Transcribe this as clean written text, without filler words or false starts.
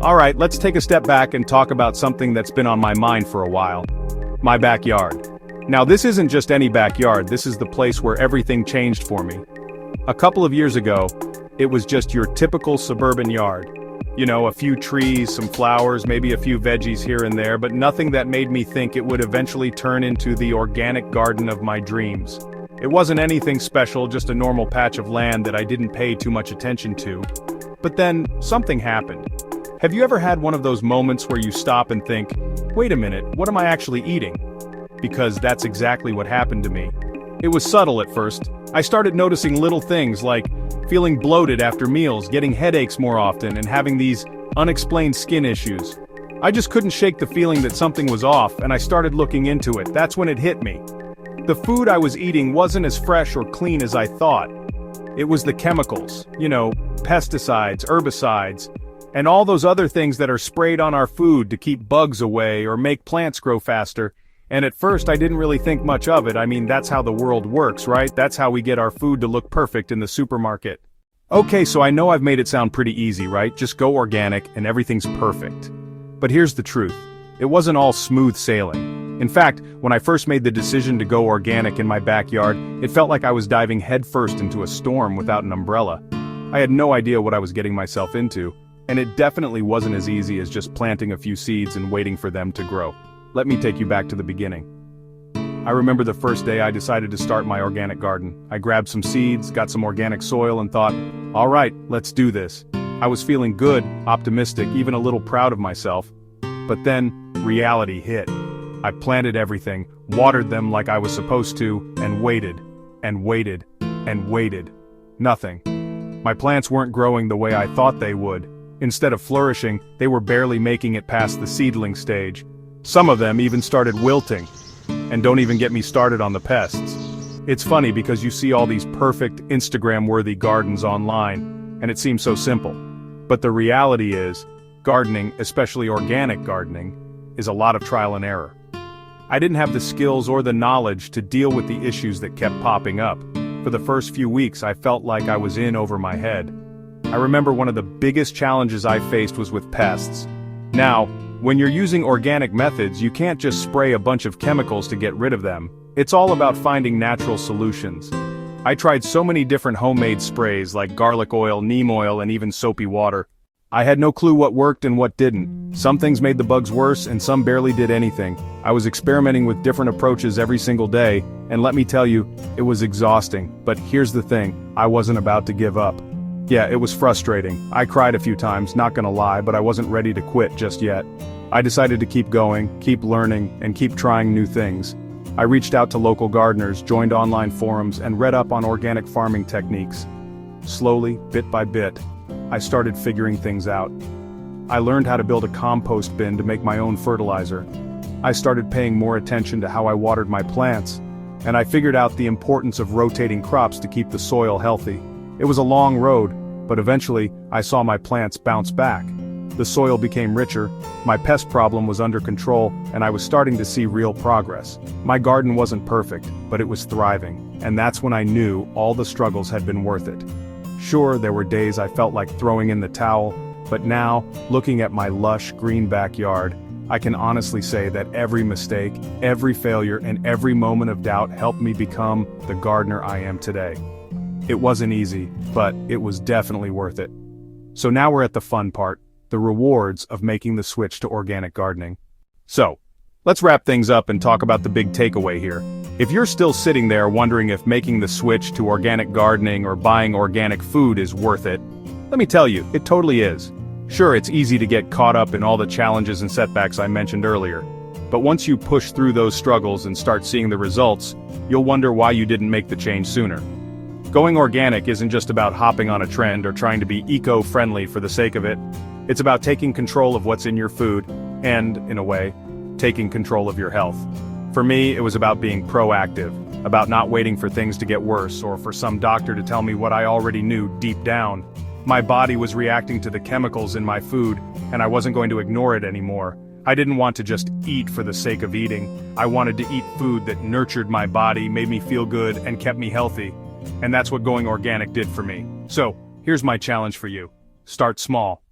Alright, let's take a step back and talk about something that's been on my mind for a while. My backyard. Now this isn't just any backyard, this is the place where everything changed for me. A couple of years ago, it was just your typical suburban yard. You know, a few trees, some flowers, maybe a few veggies here and there, but nothing that made me think it would eventually turn into the organic garden of my dreams. It wasn't anything special, just a normal patch of land that I didn't pay too much attention to. But then, something happened. Have you ever had one of those moments where you stop and think, wait a minute, what am I actually eating? Because that's exactly what happened to me. It was subtle at first. I started noticing little things like feeling bloated after meals, getting headaches more often, and having these unexplained skin issues. I just couldn't shake the feeling that something was off, and I started looking into it. That's when it hit me. The food I was eating wasn't as fresh or clean as I thought. It was the chemicals, pesticides, herbicides, and all those other things that are sprayed on our food to keep bugs away or make plants grow faster. And at first I didn't really think much of it. I mean, that's how the world works, right? That's how we get our food to look perfect in the supermarket. Okay, so I know I've made it sound pretty easy, right? Just go organic and everything's perfect. But here's the truth. It wasn't all smooth sailing. In fact, when I first made the decision to go organic in my backyard, it felt like I was diving headfirst into a storm without an umbrella. I had no idea what I was getting myself into, and it definitely wasn't as easy as just planting a few seeds and waiting for them to grow. Let me take you back to the beginning. I remember the first day I decided to start my organic garden. I grabbed some seeds, got some organic soil, and thought, all right, let's do this. I was feeling good, optimistic, even a little proud of myself. But then, reality hit. I planted everything, watered them like I was supposed to, and waited, and waited, and waited. Nothing. My plants weren't growing the way I thought they would. Instead of flourishing, they were barely making it past the seedling stage. Some of them even started wilting. And don't even get me started on the pests. It's funny because you see all these perfect Instagram-worthy gardens online, and it seems so simple. But the reality is, gardening, especially organic gardening, is a lot of trial and error. I didn't have the skills or the knowledge to deal with the issues that kept popping up. For the first few weeks, I felt like I was in over my head. I remember one of the biggest challenges I faced was with pests. Now, when you're using organic methods, you can't just spray a bunch of chemicals to get rid of them. It's all about finding natural solutions. I tried so many different homemade sprays like garlic oil, neem oil, and even soapy water. I had no clue what worked and what didn't. Some things made the bugs worse and some barely did anything. I was experimenting with different approaches every single day, and let me tell you, it was exhausting. But here's the thing, I wasn't about to give up. Yeah, it was frustrating. I cried a few times, not gonna lie, but I wasn't ready to quit just yet. I decided to keep going, keep learning, and keep trying new things. I reached out to local gardeners, joined online forums, and read up on organic farming techniques. Slowly, bit by bit, I started figuring things out. I learned how to build a compost bin to make my own fertilizer. I started paying more attention to how I watered my plants, and I figured out the importance of rotating crops to keep the soil healthy. It was a long road, but eventually, I saw my plants bounce back. The soil became richer, my pest problem was under control, and I was starting to see real progress. My garden wasn't perfect, but it was thriving, and that's when I knew all the struggles had been worth it. Sure, there were days I felt like throwing in the towel, but now, looking at my lush, green backyard, I can honestly say that every mistake, every failure, and every moment of doubt helped me become the gardener I am today. It wasn't easy, but it was definitely worth it. So now we're at the fun part, the rewards of making the switch to organic gardening. So, let's wrap things up and talk about the big takeaway here. If you're still sitting there wondering if making the switch to organic gardening or buying organic food is worth it, let me tell you, it totally is. Sure, it's easy to get caught up in all the challenges and setbacks I mentioned earlier. But once you push through those struggles and start seeing the results, you'll wonder why you didn't make the change sooner. Going organic isn't just about hopping on a trend or trying to be eco-friendly for the sake of it. It's about taking control of what's in your food and, in a way, taking control of your health. For me, it was about being proactive, about not waiting for things to get worse or for some doctor to tell me what I already knew deep down. My body was reacting to the chemicals in my food, and I wasn't going to ignore it anymore. I didn't want to just eat for the sake of eating. I wanted to eat food that nurtured my body, made me feel good, and kept me healthy. And that's what going organic did for me. So, here's my challenge for you. Start small.